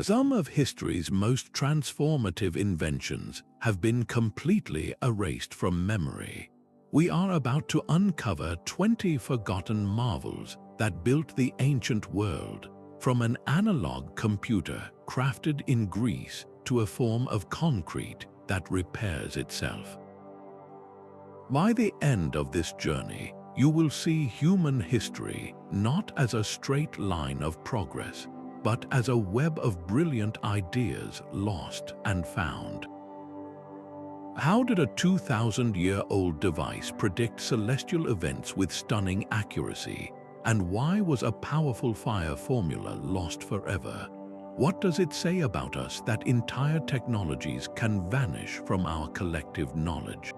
Some of history's most transformative inventions have been completely erased from memory. We are about to uncover 20 forgotten marvels that built the ancient world, from an analog computer crafted in Greece to a form of concrete that repairs itself. By the end of this journey, you will see human history not as a straight line of progress, but as a web of brilliant ideas lost and found. How did a 2,000-year-old device predict celestial events with stunning accuracy? And why was a powerful fire formula lost forever? What does it say about us that entire technologies can vanish from our collective knowledge?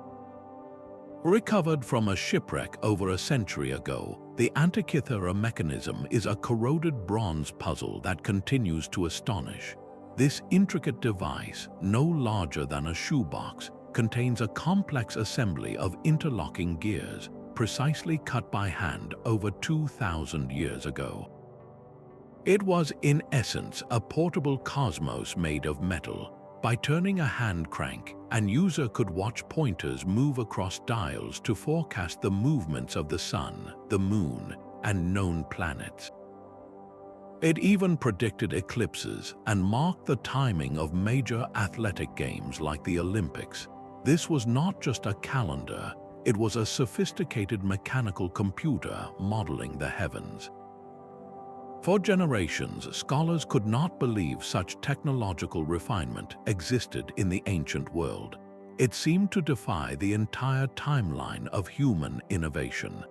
Recovered from a shipwreck over a century ago, the Antikythera Mechanism is a corroded bronze puzzle that continues to astonish. This intricate device, no larger than a shoebox, contains a complex assembly of interlocking gears, precisely cut by hand over 2,000 years ago. It was, in essence, a portable cosmos made of metal. By turning a hand crank, an user could watch pointers move across dials to forecast the movements of the sun, the moon, and known planets. It even predicted eclipses and marked the timing of major athletic games like the Olympics. This was not just a calendar, it was a sophisticated mechanical computer modeling the heavens. For generations, scholars could not believe such technological refinement existed in the ancient world. It seemed to defy the entire timeline of human innovation.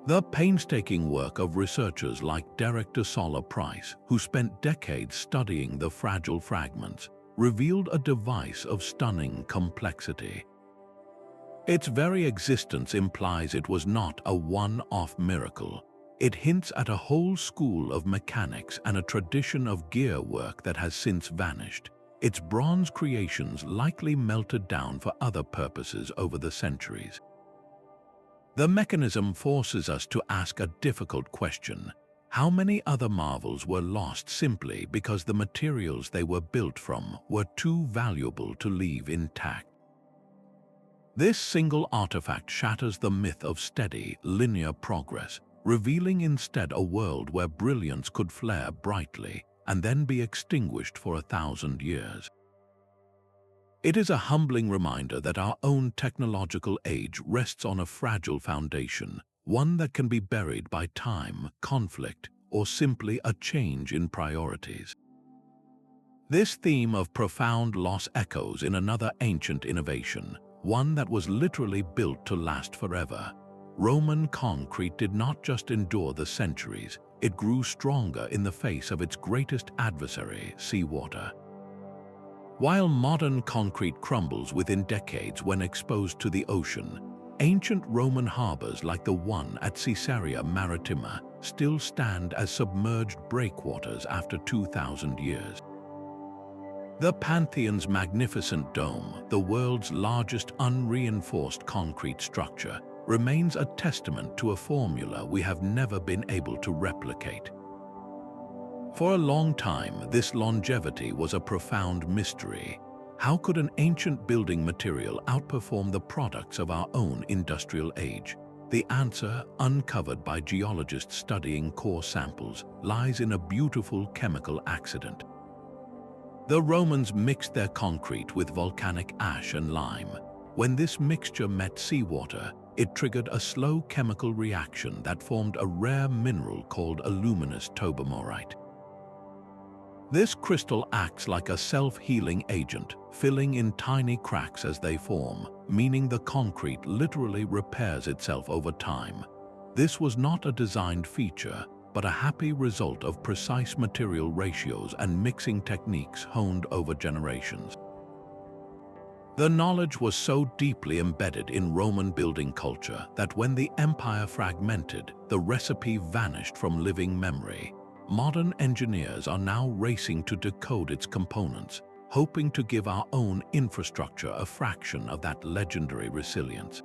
The painstaking work of researchers like Derek de Solla Price, who spent decades studying the fragile fragments, revealed a device of stunning complexity. Its very existence implies it was not a one-off miracle. It hints at a whole school of mechanics and a tradition of gear work that has since vanished. Its bronze creations likely melted down for other purposes over the centuries. The mechanism forces us to ask a difficult question. How many other marvels were lost simply because the materials they were built from were too valuable to leave intact? This single artifact shatters the myth of steady, linear progress, revealing instead a world where brilliance could flare brightly and then be extinguished for 1,000 years. It is a humbling reminder that our own technological age rests on a fragile foundation, one that can be buried by time, conflict, or simply a change in priorities. This theme of profound loss echoes in another ancient innovation, one that was literally built to last forever. Roman concrete did not just endure the centuries, it grew stronger in the face of its greatest adversary, seawater. While modern concrete crumbles within decades when exposed to the ocean, ancient Roman harbors like the one at Caesarea Maritima still stand as submerged breakwaters after 2,000 years. The Pantheon's magnificent dome, the world's largest unreinforced concrete structure, remains a testament to a formula we have never been able to replicate. For a long time, this longevity was a profound mystery. How could an ancient building material outperform the products of our own industrial age? The answer, uncovered by geologists studying core samples, lies in a beautiful chemical accident. The Romans mixed their concrete with volcanic ash and lime. When this mixture met seawater, it triggered a slow chemical reaction that formed a rare mineral called aluminous tobamorite. This crystal acts like a self-healing agent, filling in tiny cracks as they form, meaning the concrete literally repairs itself over time. This was not a designed feature, but a happy result of precise material ratios and mixing techniques honed over generations. The knowledge was so deeply embedded in Roman building culture that when the empire fragmented, the recipe vanished from living memory. Modern engineers are now racing to decode its components, hoping to give our own infrastructure a fraction of that legendary resilience.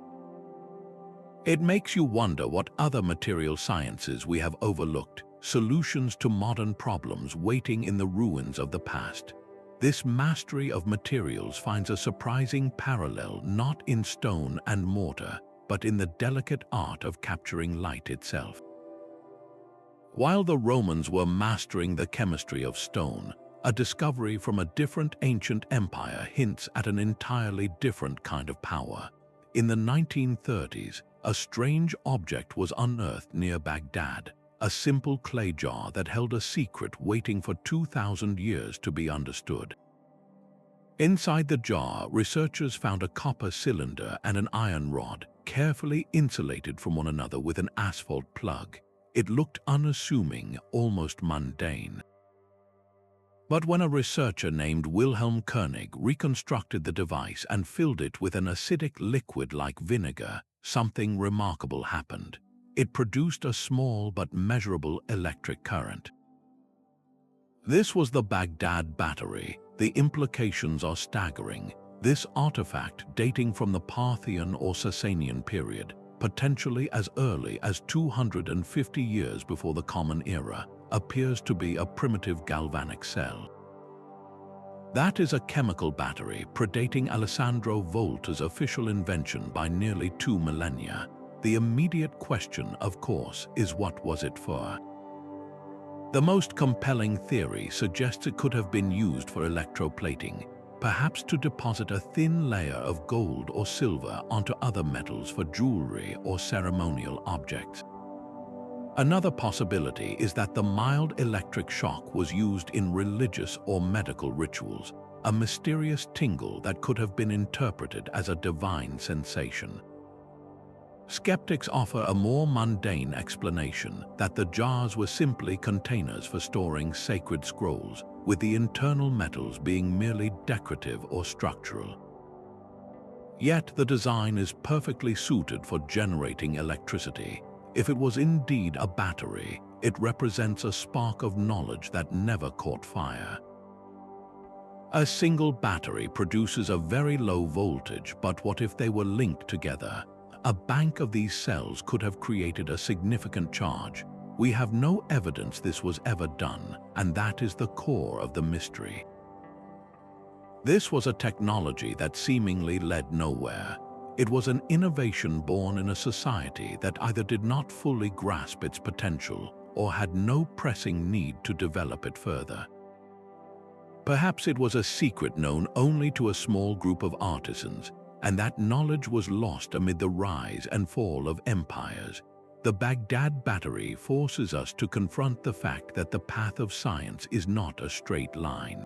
It makes you wonder what other material sciences we have overlooked, solutions to modern problems waiting in the ruins of the past. This mastery of materials finds a surprising parallel not in stone and mortar, but in the delicate art of capturing light itself. While the Romans were mastering the chemistry of stone, a discovery from a different ancient empire hints at an entirely different kind of power. In the 1930s, a strange object was unearthed near Baghdad, a simple clay jar that held a secret waiting for 2,000 years to be understood. Inside the jar, researchers found a copper cylinder and an iron rod, carefully insulated from one another with an asphalt plug. It looked unassuming, almost mundane. But when a researcher named Wilhelm Koenig reconstructed the device and filled it with an acidic liquid like vinegar, something remarkable happened. It produced a small but measurable electric current. This was the Baghdad Battery. The implications are staggering. This artifact, dating from the Parthian or Sasanian period, potentially as early as 250 years before the Common Era, appears to be a primitive galvanic cell. That is a chemical battery predating Alessandro Volta's official invention by nearly 2 millennia. The immediate question, of course, is what was it for? The most compelling theory suggests it could have been used for electroplating, perhaps to deposit a thin layer of gold or silver onto other metals for jewelry or ceremonial objects. Another possibility is that the mild electric shock was used in religious or medical rituals, a mysterious tingle that could have been interpreted as a divine sensation. Skeptics offer a more mundane explanation that the jars were simply containers for storing sacred scrolls, with the internal metals being merely decorative or structural. Yet the design is perfectly suited for generating electricity. If it was indeed a battery, it represents a spark of knowledge that never caught fire. A single battery produces a very low voltage, but what if they were linked together? A bank of these cells could have created a significant charge. We have no evidence this was ever done, and that is the core of the mystery. This was a technology that seemingly led nowhere. It was an innovation born in a society that either did not fully grasp its potential or had no pressing need to develop it further. Perhaps it was a secret known only to a small group of artisans, and that knowledge was lost amid the rise and fall of empires. The Baghdad Battery forces us to confront the fact that the path of science is not a straight line.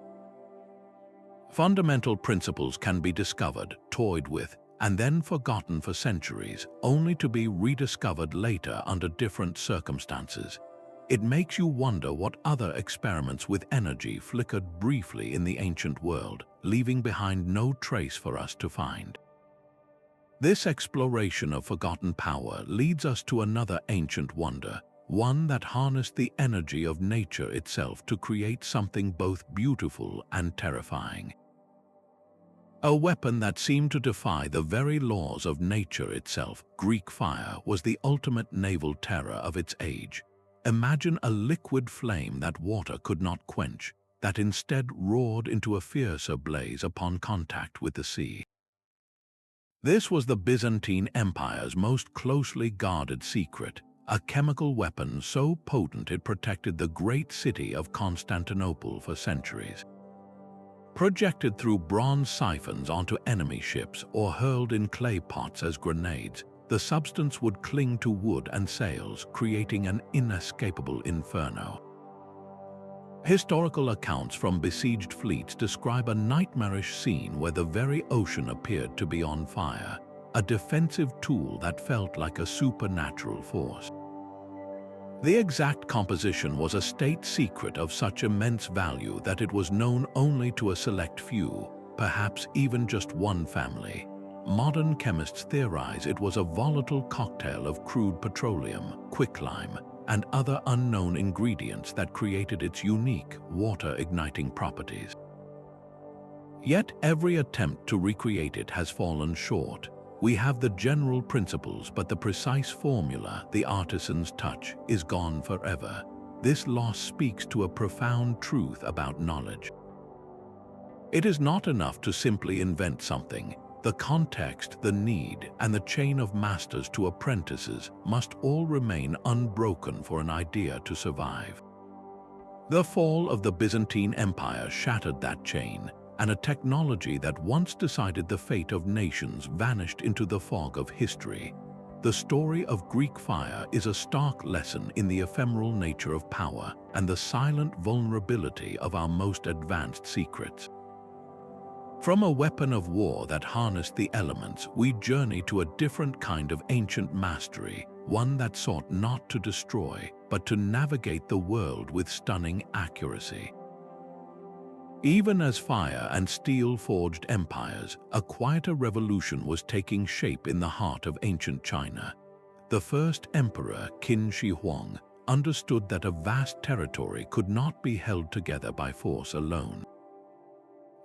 Fundamental principles can be discovered, toyed with, and then forgotten for centuries, only to be rediscovered later under different circumstances. It makes you wonder what other experiments with energy flickered briefly in the ancient world, leaving behind no trace for us to find. This exploration of forgotten power leads us to another ancient wonder, one that harnessed the energy of nature itself to create something both beautiful and terrifying. A weapon that seemed to defy the very laws of nature itself. Greek fire was the ultimate naval terror of its age. Imagine a liquid flame that water could not quench, that instead roared into a fiercer blaze upon contact with the sea. This was the Byzantine Empire's most closely guarded secret, a chemical weapon so potent it protected the great city of Constantinople for centuries. Projected through bronze siphons onto enemy ships or hurled in clay pots as grenades, the substance would cling to wood and sails, creating an inescapable inferno. Historical accounts from besieged fleets describe a nightmarish scene where the very ocean appeared to be on fire, a defensive tool that felt like a supernatural force. The exact composition was a state secret of such immense value that it was known only to a select few, perhaps even just one family. Modern chemists theorize it was a volatile cocktail of crude petroleum, quicklime, and other unknown ingredients that created its unique water-igniting properties. Yet every attempt to recreate it has fallen short. We have the general principles, but the precise formula, the artisan's touch, is gone forever. this loss speaks to a profound truth about knowledge. It is not enough to simply invent something. The context, the need, and the chain of masters to apprentices must all remain unbroken for an idea to survive. The fall of the Byzantine Empire shattered that chain, and a technology that once decided the fate of nations vanished into the fog of history. The story of Greek fire is a stark lesson in the ephemeral nature of power and the silent vulnerability of our most advanced secrets. From a weapon of war that harnessed the elements, we journey to a different kind of ancient mastery, one that sought not to destroy, but to navigate the world with stunning accuracy. Even as fire and steel forged empires, a quieter revolution was taking shape in the heart of ancient China. The first emperor, Qin Shi Huang, understood that a vast territory could not be held together by force alone.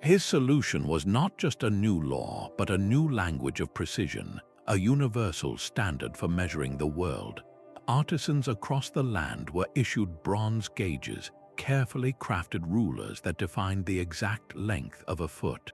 His solution was not just a new law, but a new language of precision, a universal standard for measuring the world. Artisans across the land were issued bronze gauges, carefully crafted rulers that defined the exact length of a foot.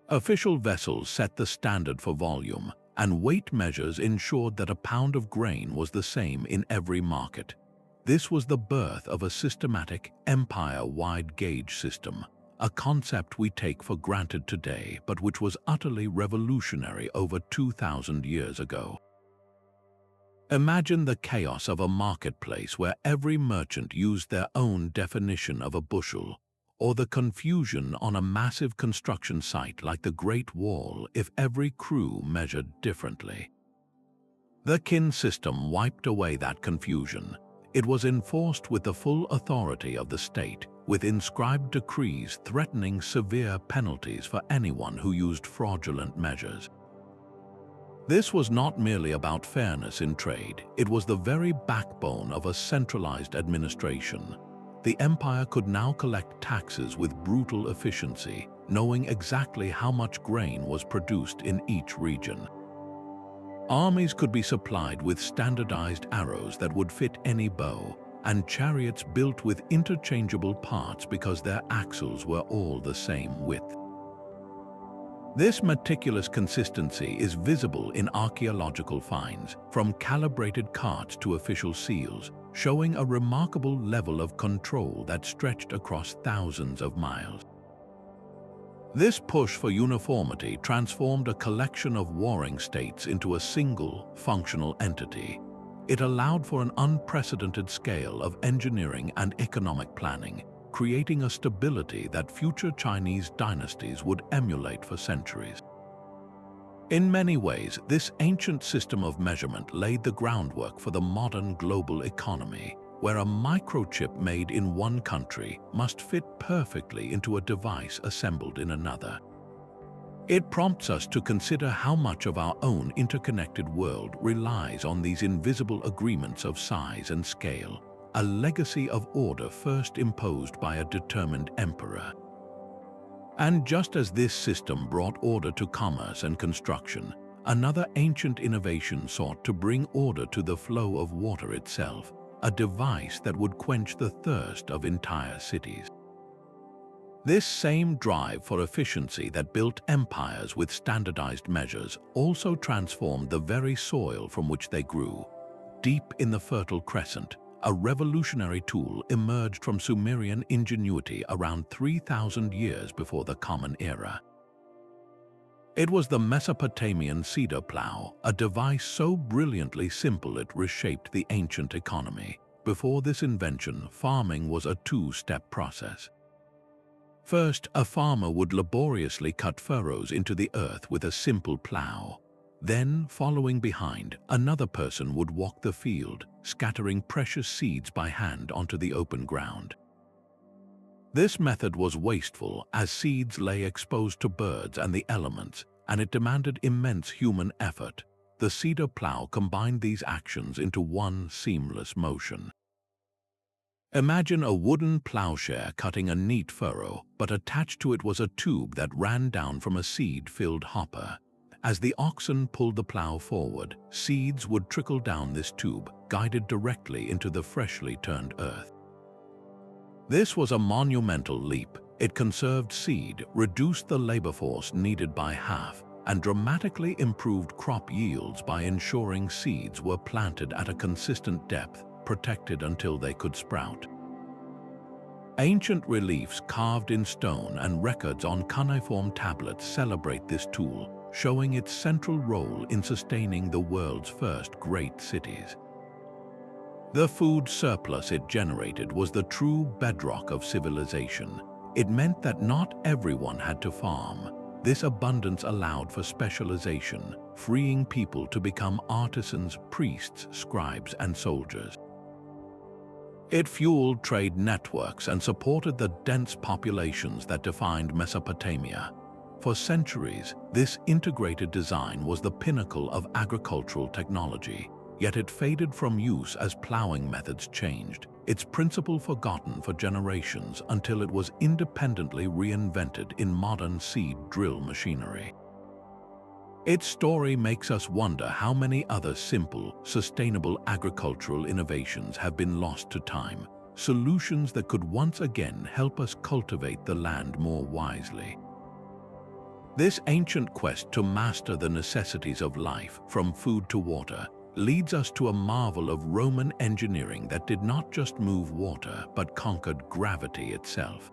Official vessels set the standard for volume, and weight measures ensured that a pound of grain was the same in every market. This was the birth of a systematic, empire-wide gauge system, a concept we take for granted today, but which was utterly revolutionary over 2,000 years ago. Imagine the chaos of a marketplace where every merchant used their own definition of a bushel, or the confusion on a massive construction site like the Great Wall if every crew measured differently. The Qin system wiped away that confusion. It was enforced with the full authority of the state, with inscribed decrees threatening severe penalties for anyone who used fraudulent measures. This was not merely about fairness in trade, it was the very backbone of a centralized administration. The empire could now collect taxes with brutal efficiency, knowing exactly how much grain was produced in each region. Armies could be supplied with standardized arrows that would fit any bow, and chariots built with interchangeable parts because their axles were all the same width. This meticulous consistency is visible in archaeological finds, from calibrated carts to official seals, showing a remarkable level of control that stretched across thousands of miles. This push for uniformity transformed a collection of warring states into a single, functional entity. It allowed for an unprecedented scale of engineering and economic planning, creating a stability that future Chinese dynasties would emulate for centuries. In many ways, this ancient system of measurement laid the groundwork for the modern global economy, where a microchip made in one country must fit perfectly into a device assembled in another. It prompts us to consider how much of our own interconnected world relies on these invisible agreements of size and scale, a legacy of order first imposed by a determined emperor. And just as this system brought order to commerce and construction, another ancient innovation sought to bring order to the flow of water itself, a device that would quench the thirst of entire cities. This same drive for efficiency that built empires with standardized measures also transformed the very soil from which they grew. Deep in the Fertile Crescent, a revolutionary tool emerged from Sumerian ingenuity around 3,000 years before the Common Era. It was the Mesopotamian cedar plow, a device so brilliantly simple it reshaped the ancient economy. Before this invention, farming was a two-step process. First, a farmer would laboriously cut furrows into the earth with a simple plow. Then, following behind, another person would walk the field, scattering precious seeds by hand onto the open ground. This method was wasteful, as seeds lay exposed to birds and the elements, and it demanded immense human effort. The cedar plow combined these actions into one seamless motion. Imagine a wooden plowshare cutting a neat furrow, but attached to it was a tube that ran down from a seed-filled hopper. As the oxen pulled the plow forward, seeds would trickle down this tube, guided directly into the freshly turned earth. This was a monumental leap. It conserved seed, reduced the labor force needed by half, and dramatically improved crop yields by ensuring seeds were planted at a consistent depth, protected until they could sprout. Ancient reliefs carved in stone and records on cuneiform tablets celebrate this tool, showing its central role in sustaining the world's first great cities. The food surplus it generated was the true bedrock of civilization. It meant that not everyone had to farm. This abundance allowed for specialization, freeing people to become artisans, priests, scribes, and soldiers. It fueled trade networks and supported the dense populations that defined Mesopotamia. For centuries, this integrated design was the pinnacle of agricultural technology, yet it faded from use as plowing methods changed, its principle forgotten for generations until it was independently reinvented in modern seed drill machinery. Its story makes us wonder how many other simple, sustainable agricultural innovations have been lost to time, solutions that could once again help us cultivate the land more wisely. This ancient quest to master the necessities of life, from food to water, leads us to a marvel of Roman engineering that did not just move water but conquered gravity itself.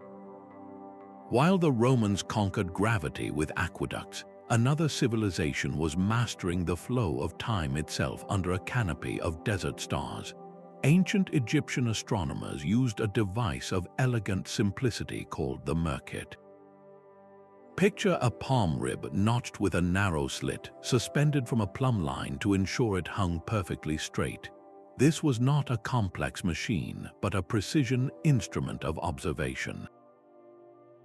While the Romans conquered gravity with aqueducts, another civilization was mastering the flow of time itself under a canopy of desert stars. Ancient Egyptian astronomers used a device of elegant simplicity called the Merkit. Picture a palm rib notched with a narrow slit, suspended from a plumb line to ensure it hung perfectly straight. This was not a complex machine, but a precision instrument of observation.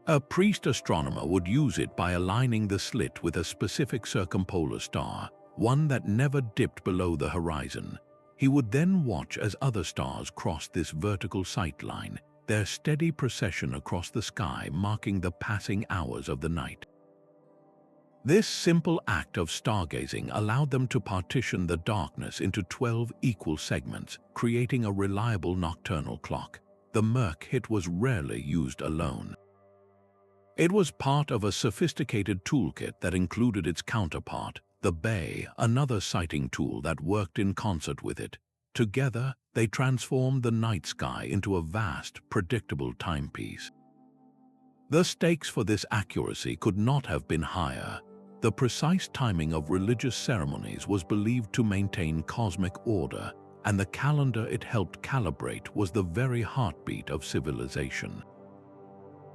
A priest astronomer would use it by aligning the slit with a specific circumpolar star, one that never dipped below the horizon. He would then watch as other stars crossed this vertical sight line, their steady procession across the sky marking the passing hours of the night. This simple act of stargazing allowed them to partition the darkness into 12 equal segments, creating a reliable nocturnal clock. The Merkit was rarely used alone. It was part of a sophisticated toolkit that included its counterpart, the Bay, another sighting tool that worked in concert with it. Together, they transformed the night sky into a vast, predictable timepiece. The stakes for this accuracy could not have been higher. The precise timing of religious ceremonies was believed to maintain cosmic order, and the calendar it helped calibrate was the very heartbeat of civilization.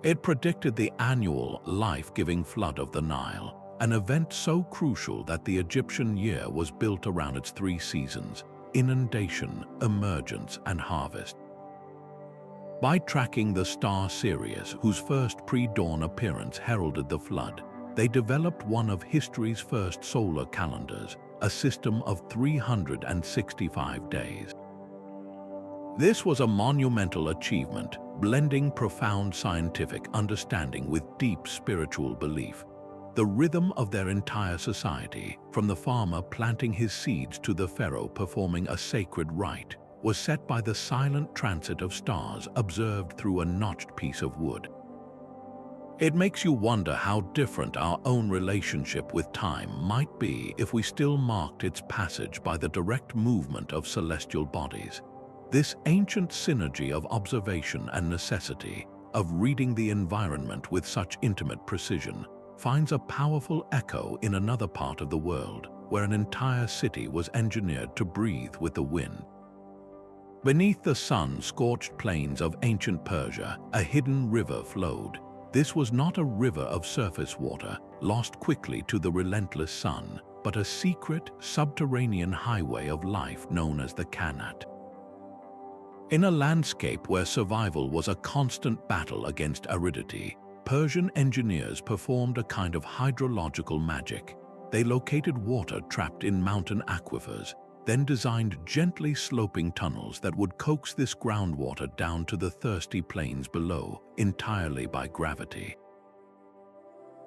It predicted the annual, life-giving flood of the Nile, an event so crucial that the Egyptian year was built around its 3 seasons: inundation, emergence, and harvest. By tracking the star Sirius, whose first pre-dawn appearance heralded the flood, they developed one of history's first solar calendars, a system of 365 days. This was a monumental achievement, blending profound scientific understanding with deep spiritual belief. The rhythm of their entire society, from the farmer planting his seeds to the pharaoh performing a sacred rite, was set by the silent transit of stars observed through a notched piece of wood. It makes you wonder how different our own relationship with time might be if we still marked its passage by the direct movement of celestial bodies. This ancient synergy of observation and necessity, of reading the environment with such intimate precision, finds a powerful echo in another part of the world, where an entire city was engineered to breathe with the wind. Beneath the sun-scorched plains of ancient Persia, a hidden river flowed. This was not a river of surface water, lost quickly to the relentless sun, but a secret, subterranean highway of life known as the Qanat. In a landscape where survival was a constant battle against aridity, Persian engineers performed a kind of hydrological magic. They located water trapped in mountain aquifers, then designed gently sloping tunnels that would coax this groundwater down to the thirsty plains below, entirely by gravity.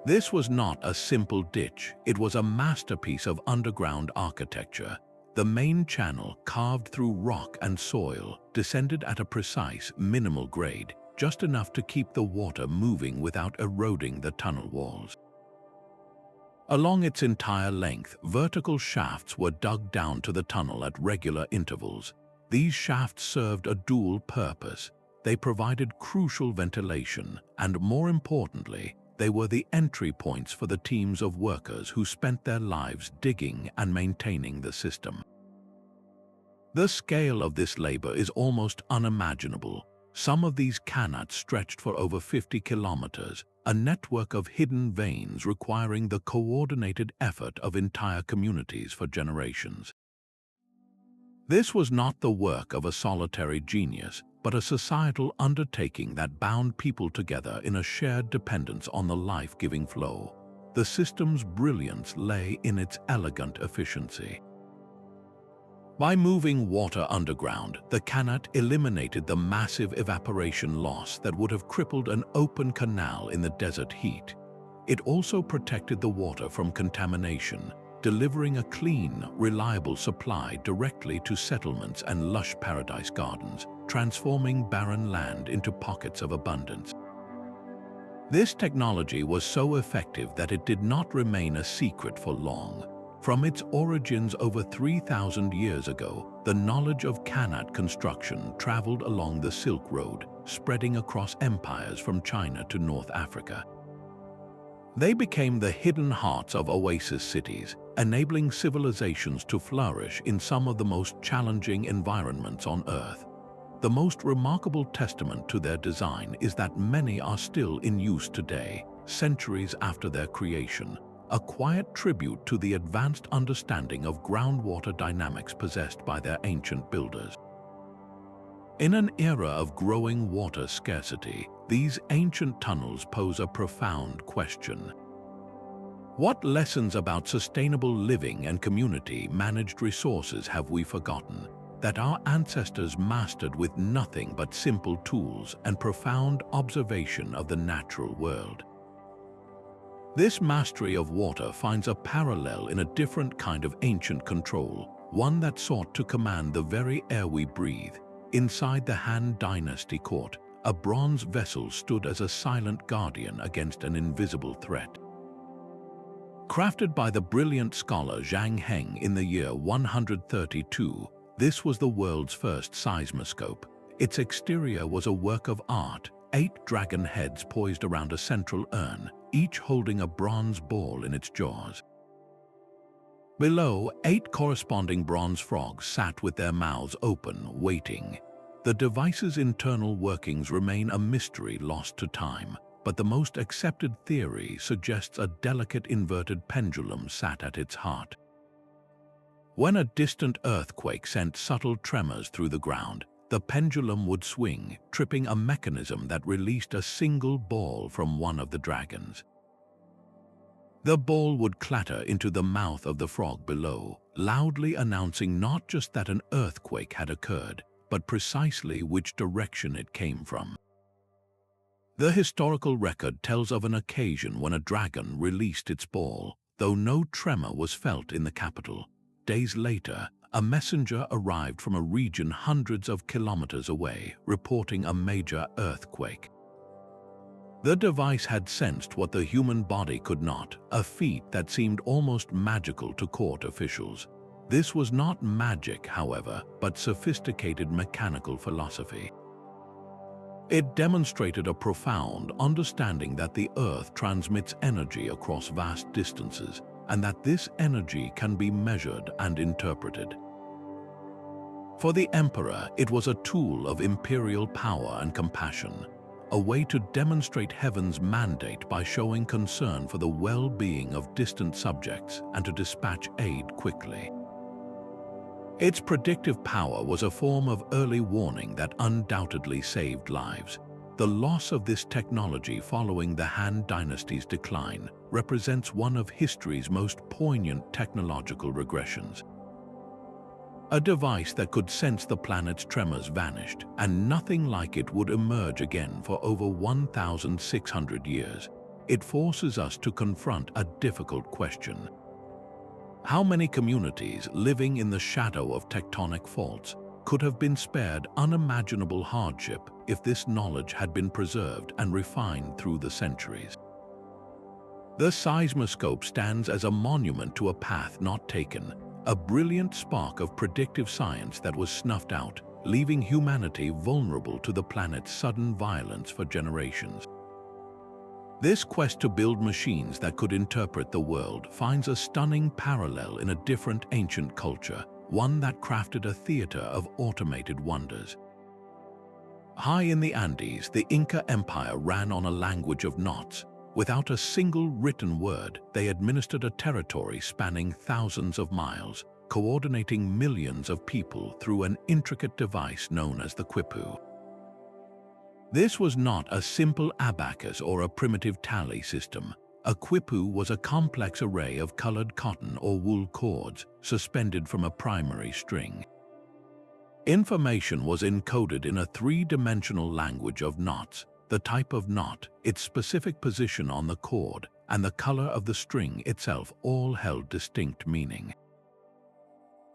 This was not a simple ditch, it was a masterpiece of underground architecture. The main channel, carved through rock and soil, descended at a precise, minimal grade, just enough to keep the water moving without eroding the tunnel walls. Along its entire length, vertical shafts were dug down to the tunnel at regular intervals. These shafts served a dual purpose. They provided crucial ventilation, and more importantly, they were the entry points for the teams of workers who spent their lives digging and maintaining the system. The scale of this labor is almost unimaginable. Some of these Qanats stretched for over 50 kilometers, a network of hidden veins requiring the coordinated effort of entire communities for generations. This was not the work of a solitary genius, but a societal undertaking that bound people together in a shared dependence on the life-giving flow. The system's brilliance lay in its elegant efficiency. By moving water underground, the Qanat eliminated the massive evaporation loss that would have crippled an open canal in the desert heat. It also protected the water from contamination, delivering a clean, reliable supply directly to settlements and lush paradise gardens, transforming barren land into pockets of abundance. This technology was so effective that it did not remain a secret for long. From its origins over 3,000 years ago, the knowledge of Qanat construction traveled along the Silk Road, spreading across empires from China to North Africa. They became the hidden hearts of oasis cities, enabling civilizations to flourish in some of the most challenging environments on Earth. The most remarkable testament to their design is that many are still in use today, centuries after their creation, a quiet tribute to the advanced understanding of groundwater dynamics possessed by their ancient builders. In an era of growing water scarcity, these ancient tunnels pose a profound question. What lessons about sustainable living and community-managed resources have we forgotten, that our ancestors mastered with nothing but simple tools and profound observation of the natural world? This mastery of water finds a parallel in a different kind of ancient control, one that sought to command the very air we breathe. Inside the Han Dynasty court, a bronze vessel stood as a silent guardian against an invisible threat. Crafted by the brilliant scholar Zhang Heng in the year 132, this was the world's first seismoscope. Its exterior was a work of art, 8 dragon heads poised around a central urn, each holding a bronze ball in its jaws. Below, 8 corresponding bronze frogs sat with their mouths open, waiting. The device's internal workings remain a mystery lost to time, but the most accepted theory suggests a delicate inverted pendulum sat at its heart. When a distant earthquake sent subtle tremors through the ground, the pendulum would swing, tripping a mechanism that released a single ball from one of the dragons. The ball would clatter into the mouth of the frog below, loudly announcing not just that an earthquake had occurred, but precisely which direction it came from. The historical record tells of an occasion when a dragon released its ball, though no tremor was felt in the capital. Days later, a messenger arrived from a region hundreds of kilometers away, reporting a major earthquake. The device had sensed what the human body could not, a feat that seemed almost magical to court officials. This was not magic, however, but sophisticated mechanical philosophy. It demonstrated a profound understanding that the Earth transmits energy across vast distances, and that this energy can be measured and interpreted. For the emperor, it was a tool of imperial power and compassion, a way to demonstrate heaven's mandate by showing concern for the well-being of distant subjects and to dispatch aid quickly. Its predictive power was a form of early warning that undoubtedly saved lives. The loss of this technology following the Han Dynasty's decline represents one of history's most poignant technological regressions. A device that could sense the planet's tremors vanished, and nothing like it would emerge again for over 1,600 years. it forces us to confront a difficult question. How many communities living in the shadow of tectonic faults could have been spared unimaginable hardship if this knowledge had been preserved and refined through the centuries? The Seismoscope stands as a monument to a path not taken, a brilliant spark of predictive science that was snuffed out, leaving humanity vulnerable to the planet's sudden violence for generations. This quest to build machines that could interpret the world finds a stunning parallel in a different ancient culture, one that crafted a theater of automated wonders. High in the Andes, the Inca Empire ran on a language of knots. Without a single written word, they administered a territory spanning thousands of miles, coordinating millions of people through an intricate device known as the Quipu. This was not a simple abacus or a primitive tally system. A quipu was a complex array of colored cotton or wool cords suspended from a primary string. Information was encoded in a three-dimensional language of knots: the type of knot, its specific position on the cord, and the color of the string itself all held distinct meaning.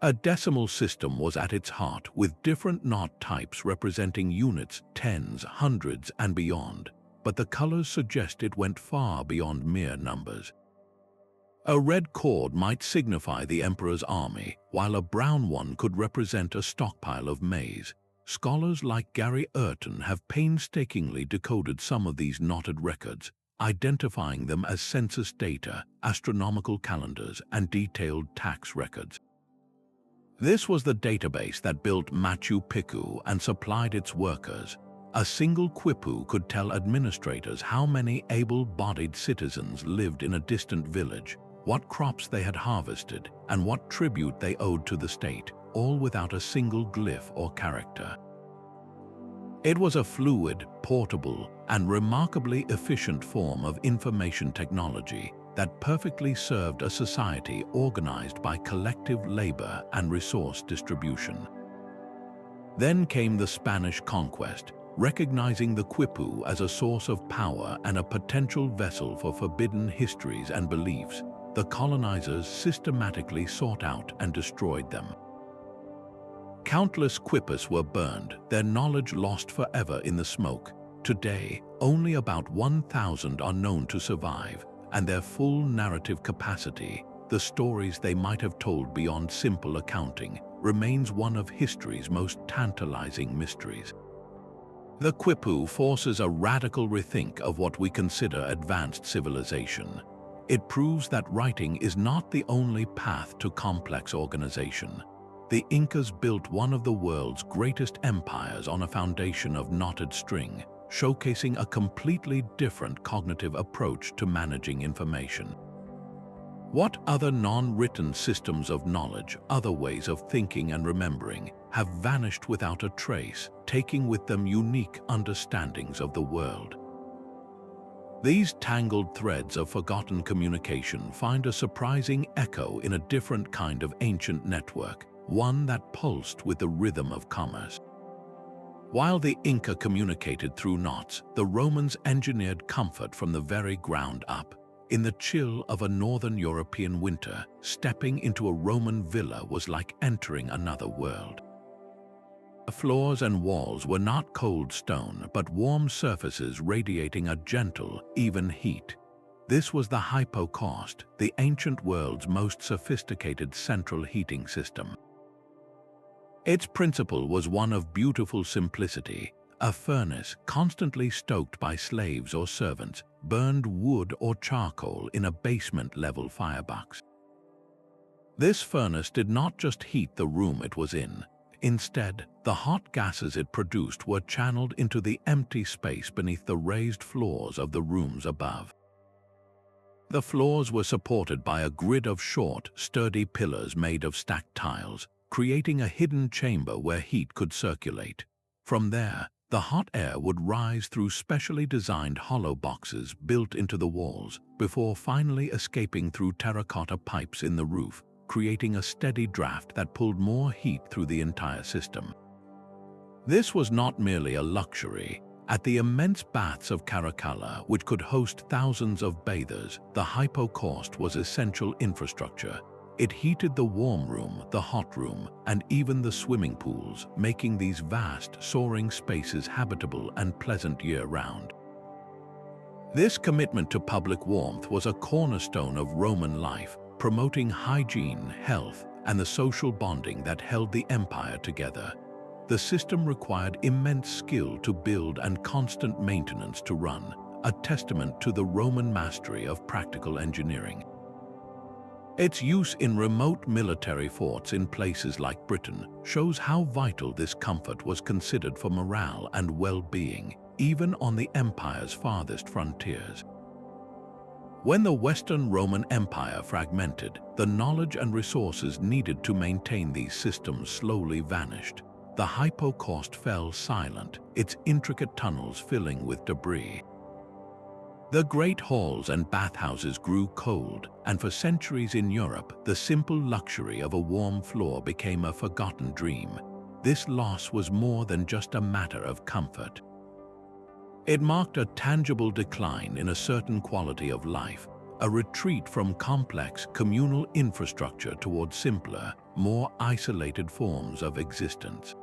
A decimal system was at its heart, with different knot types representing units, tens, hundreds, and beyond, but the colors suggest it went far beyond mere numbers. A red cord might signify the emperor's army, while a brown one could represent a stockpile of maize. Scholars like Gary Urton have painstakingly decoded some of these knotted records, identifying them as census data, astronomical calendars, and detailed tax records. This was the database that built Machu Picchu and supplied its workers. A single quipu could tell administrators how many able-bodied citizens lived in a distant village, what crops they had harvested, and what tribute they owed to the state, all without a single glyph or character. It was a fluid, portable, and remarkably efficient form of information technology that perfectly served a society organized by collective labor and resource distribution. Then came the Spanish conquest, recognizing the quipu as a source of power and a potential vessel for forbidden histories and beliefs. The colonizers systematically sought out and destroyed them. Countless quipus were burned, their knowledge lost forever in the smoke. Today, only about 1,000 are known to survive, and their full narrative capacity, the stories they might have told beyond simple accounting, remains one of history's most tantalizing mysteries. The Quipu forces a radical rethink of what we consider advanced civilization. It proves that writing is not the only path to complex organization. The Incas built one of the world's greatest empires on a foundation of knotted string, showcasing a completely different cognitive approach to managing information. What other non-written systems of knowledge, other ways of thinking and remembering, have vanished without a trace, taking with them unique understandings of the world? These tangled threads of forgotten communication find a surprising echo in a different kind of ancient network, one that pulsed with the rhythm of commerce. While the Inca communicated through knots, the Romans engineered comfort from the very ground up. In the chill of a northern European winter, stepping into a Roman villa was like entering another world. The floors and walls were not cold stone, but warm surfaces radiating a gentle, even heat. This was the Hypocaust, the ancient world's most sophisticated central heating system. Its principle was one of beautiful simplicity. A furnace, constantly stoked by slaves or servants, burned wood or charcoal in a basement-level firebox. This furnace did not just heat the room it was in. Instead, the hot gases it produced were channeled into the empty space beneath the raised floors of the rooms above. The floors were supported by a grid of short, sturdy pillars made of stacked tiles, creating a hidden chamber where heat could circulate. From there, the hot air would rise through specially designed hollow boxes built into the walls, before finally escaping through terracotta pipes in the roof, creating a steady draft that pulled more heat through the entire system. This was not merely a luxury. At the immense baths of Caracalla, which could host thousands of bathers, the Hypocaust was essential infrastructure. It heated the warm room, the hot room, and even the swimming pools, making these vast, soaring spaces habitable and pleasant year-round. This commitment to public warmth was a cornerstone of Roman life, promoting hygiene, health, and the social bonding that held the empire together. The system required immense skill to build and constant maintenance to run, a testament to the Roman mastery of practical engineering. Its use in remote military forts in places like Britain shows how vital this comfort was considered for morale and well-being, even on the empire's farthest frontiers. When the Western Roman Empire fragmented, the knowledge and resources needed to maintain these systems slowly vanished. The Hypocaust fell silent, its intricate tunnels filling with debris. The great halls and bathhouses grew cold, and for centuries in Europe, the simple luxury of a warm floor became a forgotten dream. This loss was more than just a matter of comfort. It marked a tangible decline in a certain quality of life, a retreat from complex communal infrastructure toward simpler, more isolated forms of existence.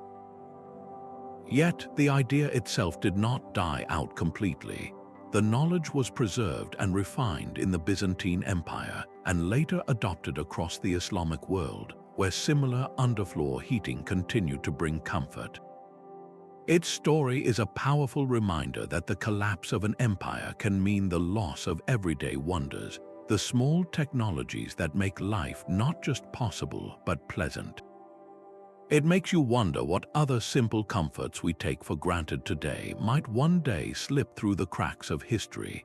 Yet, the idea itself did not die out completely. The knowledge was preserved and refined in the Byzantine Empire and later adopted across the Islamic world, where similar underfloor heating continued to bring comfort. Its story is a powerful reminder that the collapse of an empire can mean the loss of everyday wonders, the small technologies that make life not just possible but pleasant. It makes you wonder what other simple comforts we take for granted today might one day slip through the cracks of history.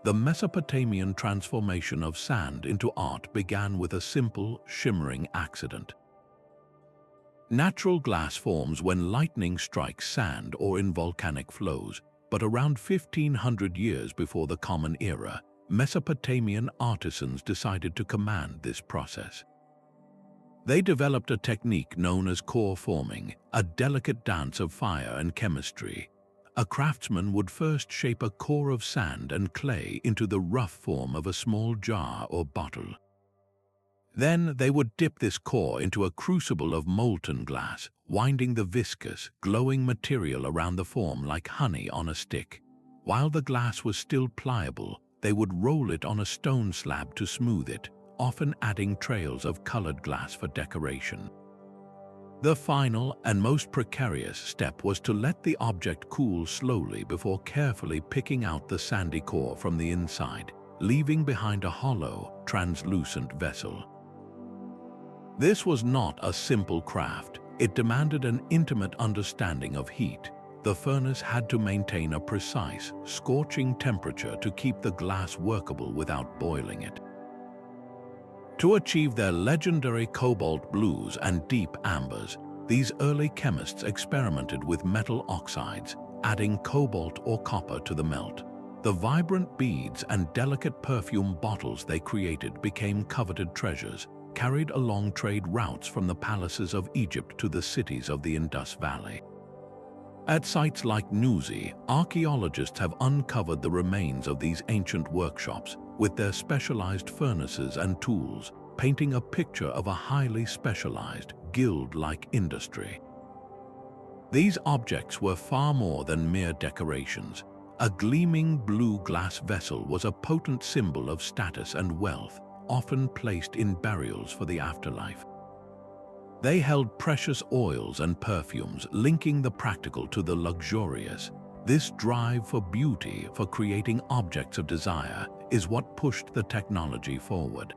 The Mesopotamian transformation of sand into art began with a simple, shimmering accident. Natural glass forms when lightning strikes sand or in volcanic flows, but around 1500 years before the Common Era, Mesopotamian artisans decided to command this process. They developed a technique known as core forming, a delicate dance of fire and chemistry. A craftsman would first shape a core of sand and clay into the rough form of a small jar or bottle. Then they would dip this core into a crucible of molten glass, winding the viscous, glowing material around the form like honey on a stick. While the glass was still pliable, they would roll it on a stone slab to smooth it, often adding trails of colored glass for decoration. The final and most precarious step was to let the object cool slowly before carefully picking out the sandy core from the inside, leaving behind a hollow, translucent vessel. This was not a simple craft. It demanded an intimate understanding of heat. The furnace had to maintain a precise, scorching temperature to keep the glass workable without boiling it. To achieve their legendary cobalt blues and deep ambers, these early chemists experimented with metal oxides, adding cobalt or copper to the melt. The vibrant beads and delicate perfume bottles they created became coveted treasures, carried along trade routes from the palaces of Egypt to the cities of the Indus Valley. At sites like Nuzi, archaeologists have uncovered the remains of these ancient workshops, with their specialized furnaces and tools, painting a picture of a highly specialized, guild-like industry. These objects were far more than mere decorations. A gleaming blue glass vessel was a potent symbol of status and wealth, often placed in burials for the afterlife. They held precious oils and perfumes, linking the practical to the luxurious. This drive for beauty, for creating objects of desire, is what pushed the technology forward.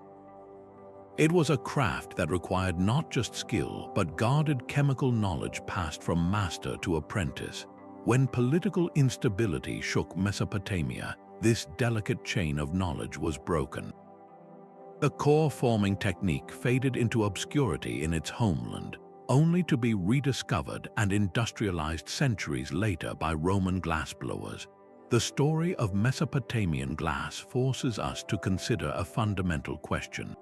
It was a craft that required not just skill, but guarded chemical knowledge passed from master to apprentice. When political instability shook Mesopotamia, this delicate chain of knowledge was broken. The core-forming technique faded into obscurity in its homeland, only to be rediscovered and industrialized centuries later by Roman glassblowers. The story of Mesopotamian glass forces us to consider a fundamental question.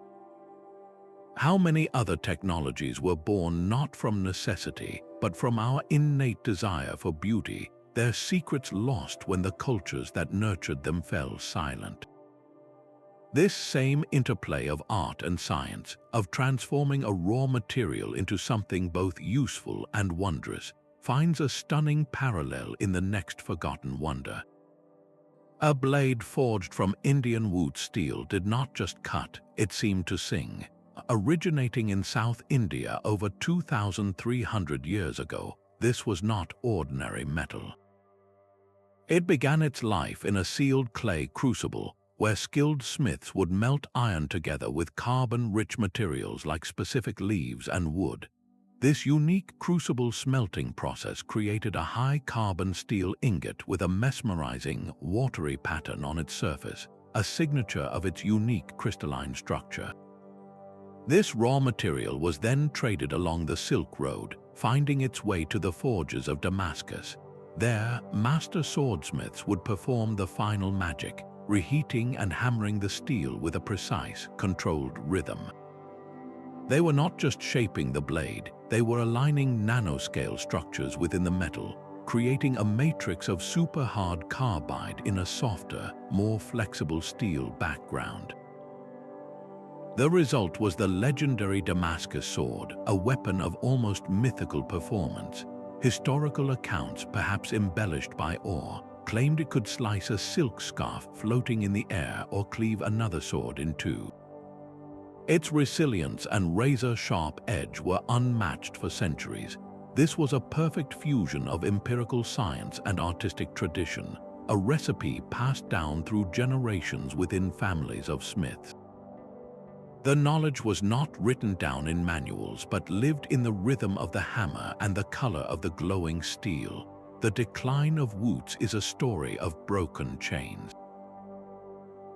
How many other technologies were born not from necessity, but from our innate desire for beauty, their secrets lost when the cultures that nurtured them fell silent. This same interplay of art and science, of transforming a raw material into something both useful and wondrous, finds a stunning parallel in the next forgotten wonder. A blade forged from Indian Wootz steel did not just cut, it seemed to sing. Originating in South India over 2,300 years ago, this was not ordinary metal. It began its life in a sealed clay crucible, where skilled smiths would melt iron together with carbon-rich materials like specific leaves and wood. This unique crucible smelting process created a high-carbon steel ingot with a mesmerizing, watery pattern on its surface, a signature of its unique crystalline structure. This raw material was then traded along the Silk Road, finding its way to the forges of Damascus. There, master swordsmiths would perform the final magic, reheating and hammering the steel with a precise, controlled rhythm. They were not just shaping the blade, they were aligning nanoscale structures within the metal, creating a matrix of super-hard carbide in a softer, more flexible steel background. The result was the legendary Damascus sword, a weapon of almost mythical performance. Historical accounts, perhaps embellished by awe, claimed it could slice a silk scarf floating in the air or cleave another sword in two. Its resilience and razor-sharp edge were unmatched for centuries. This was a perfect fusion of empirical science and artistic tradition, a recipe passed down through generations within families of smiths. The knowledge was not written down in manuals but lived in the rhythm of the hammer and the color of the glowing steel. The decline of Wootz is a story of broken chains.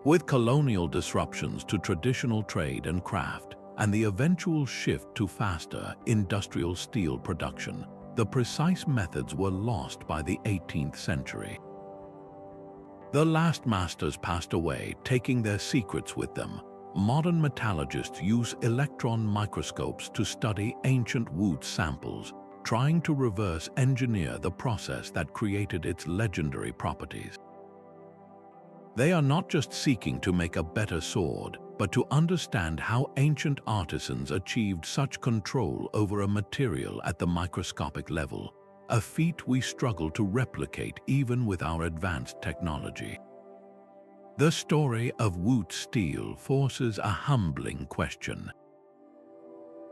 With colonial disruptions to traditional trade and craft, and the eventual shift to faster, industrial steel production, the precise methods were lost by the 18th century. The last masters passed away, taking their secrets with them. Modern metallurgists use electron microscopes to study ancient Wootz samples, trying to reverse engineer the process that created its legendary properties. They are not just seeking to make a better sword, but to understand how ancient artisans achieved such control over a material at the microscopic level, a feat we struggle to replicate even with our advanced technology. The story of Wootz steel forces a humbling question.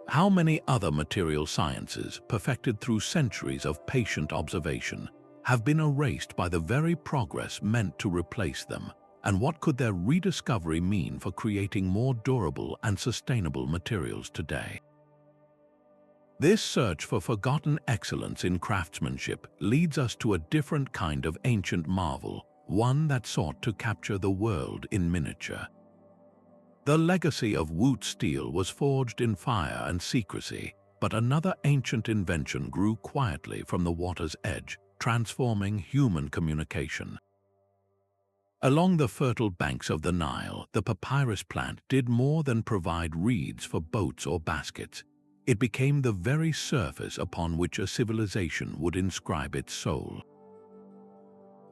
How many other material sciences, perfected through centuries of patient observation, have been erased by the very progress meant to replace them, and what could their rediscovery mean for creating more durable and sustainable materials today? This search for forgotten excellence in craftsmanship leads us to a different kind of ancient marvel, one that sought to capture the world in miniature. The legacy of Wootz steel was forged in fire and secrecy, but another ancient invention grew quietly from the water's edge, transforming human communication. Along the fertile banks of the Nile, the papyrus plant did more than provide reeds for boats or baskets. It became the very surface upon which a civilization would inscribe its soul.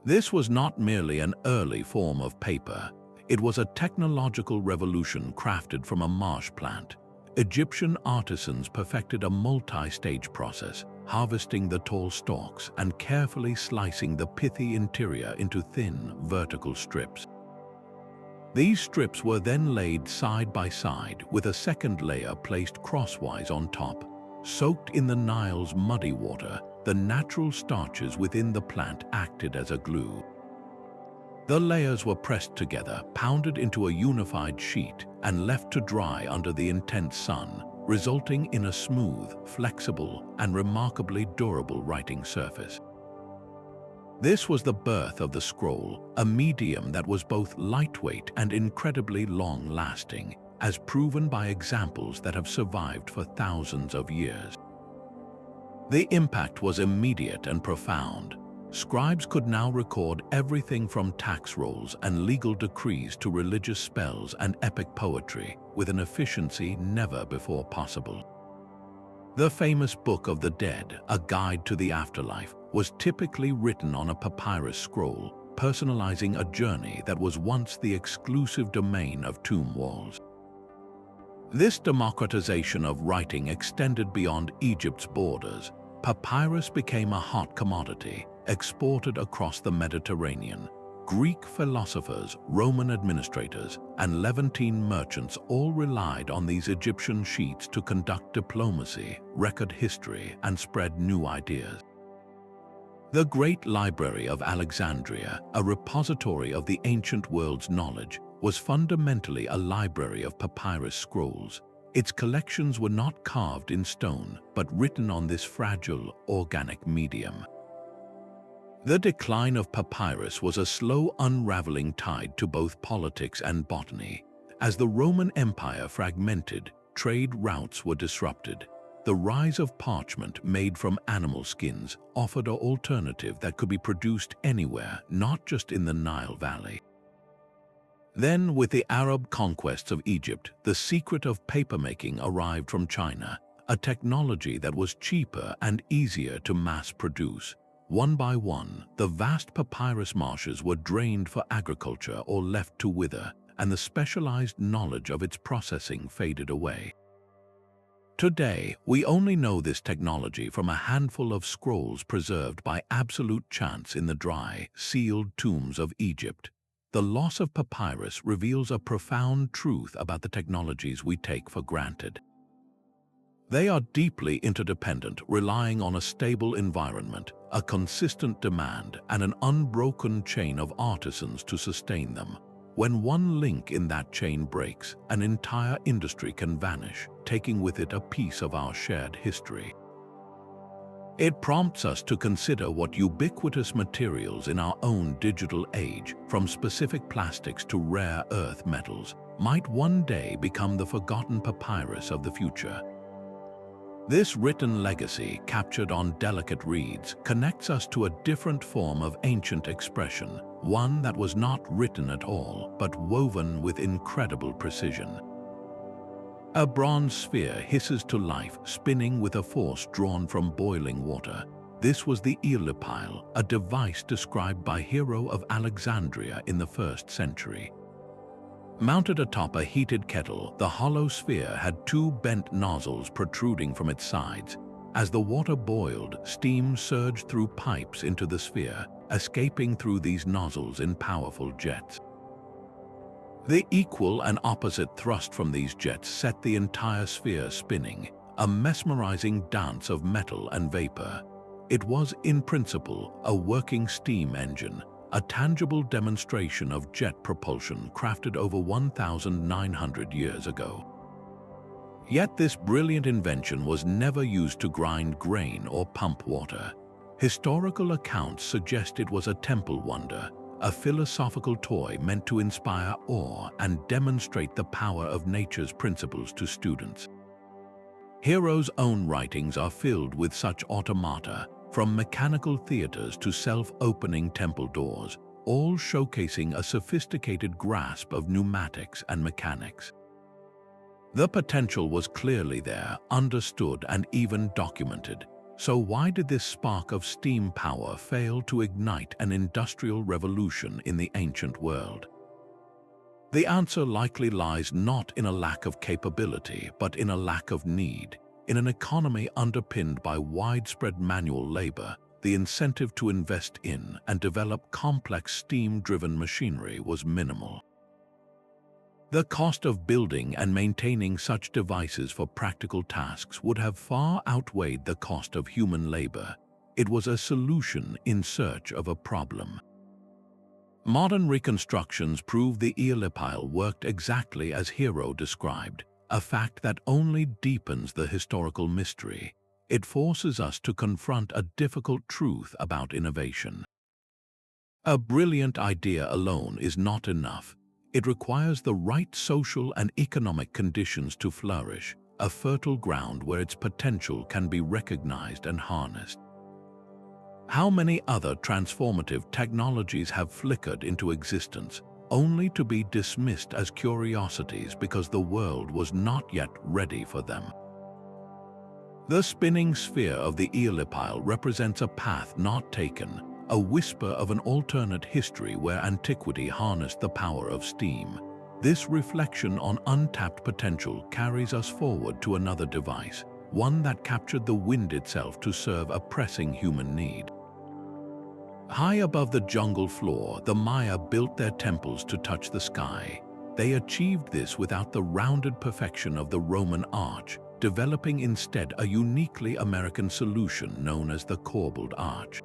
This was not merely an early form of paper. It was a technological revolution crafted from a marsh plant. Egyptian artisans perfected a multi-stage process, harvesting the tall stalks and carefully slicing the pithy interior into thin, vertical strips. These strips were then laid side by side, with a second layer placed crosswise on top. Soaked in the Nile's muddy water, the natural starches within the plant acted as a glue. The layers were pressed together, pounded into a unified sheet, and left to dry under the intense sun, resulting in a smooth, flexible, and remarkably durable writing surface. This was the birth of the scroll, a medium that was both lightweight and incredibly long-lasting, as proven by examples that have survived for thousands of years. The impact was immediate and profound. Scribes could now record everything from tax rolls and legal decrees to religious spells and epic poetry with an efficiency never before possible. The famous Book of the Dead, a guide to the afterlife, was typically written on a papyrus scroll, personalizing a journey that was once the exclusive domain of tomb walls. This democratization of writing extended beyond Egypt's borders. Papyrus became a hot commodity, exported across the Mediterranean. Greek philosophers, Roman administrators, and Levantine merchants all relied on these Egyptian sheets to conduct diplomacy, record history, and spread new ideas. The Great Library of Alexandria, a repository of the ancient world's knowledge, was fundamentally a library of papyrus scrolls. Its collections were not carved in stone, but written on this fragile, organic medium. The decline of papyrus was a slow unraveling tied to both politics and botany. As the Roman Empire fragmented, trade routes were disrupted. The rise of parchment made from animal skins offered an alternative that could be produced anywhere, not just in the Nile Valley. Then, with the Arab conquests of Egypt, the secret of papermaking arrived from China, a technology that was cheaper and easier to mass produce. One by one, the vast papyrus marshes were drained for agriculture or left to wither, and the specialized knowledge of its processing faded away. Today, we only know this technology from a handful of scrolls preserved by absolute chance in the dry, sealed tombs of Egypt. The loss of papyrus reveals a profound truth about the technologies we take for granted. They are deeply interdependent, relying on a stable environment, a consistent demand, and an unbroken chain of artisans to sustain them. When one link in that chain breaks, an entire industry can vanish, taking with it a piece of our shared history. It prompts us to consider what ubiquitous materials in our own digital age, from specific plastics to rare earth metals, might one day become the forgotten papyrus of the future. This written legacy, captured on delicate reeds, connects us to a different form of ancient expression, one that was not written at all, but woven with incredible precision. A bronze sphere hisses to life, spinning with a force drawn from boiling water. This was the Aeolipile, a device described by Hero of Alexandria in the 1st century. Mounted atop a heated kettle, the hollow sphere had two bent nozzles protruding from its sides. As the water boiled, steam surged through pipes into the sphere, escaping through these nozzles in powerful jets. The equal and opposite thrust from these jets set the entire sphere spinning, a mesmerizing dance of metal and vapor. It was, in principle, a working steam engine, a tangible demonstration of jet propulsion crafted over 1,900 years ago. Yet this brilliant invention was never used to grind grain or pump water. Historical accounts suggest it was a temple wonder, a philosophical toy meant to inspire awe and demonstrate the power of nature's principles to students. Hero's own writings are filled with such automata, from mechanical theaters to self-opening temple doors, all showcasing a sophisticated grasp of pneumatics and mechanics. The potential was clearly there, understood, and even documented. So why did this spark of steam power fail to ignite an industrial revolution in the ancient world? The answer likely lies not in a lack of capability, but in a lack of need. In an economy underpinned by widespread manual labor, the incentive to invest in and develop complex steam-driven machinery was minimal. The cost of building and maintaining such devices for practical tasks would have far outweighed the cost of human labor. It was a solution in search of a problem. Modern reconstructions prove the Aeolipile worked exactly as Hero described, a fact that only deepens the historical mystery. It forces us to confront a difficult truth about innovation. A brilliant idea alone is not enough. It requires the right social and economic conditions to flourish, a fertile ground where its potential can be recognized and harnessed. How many other transformative technologies have flickered into existence, only to be dismissed as curiosities because the world was not yet ready for them? The spinning sphere of the Aeolipile represents a path not taken, a whisper of an alternate history where antiquity harnessed the power of steam. This reflection on untapped potential carries us forward to another device, one that captured the wind itself to serve a pressing human need. High above the jungle floor, the Maya built their temples to touch the sky. They achieved this without the rounded perfection of the Roman arch, developing instead a uniquely American solution known as the Corbeled arch.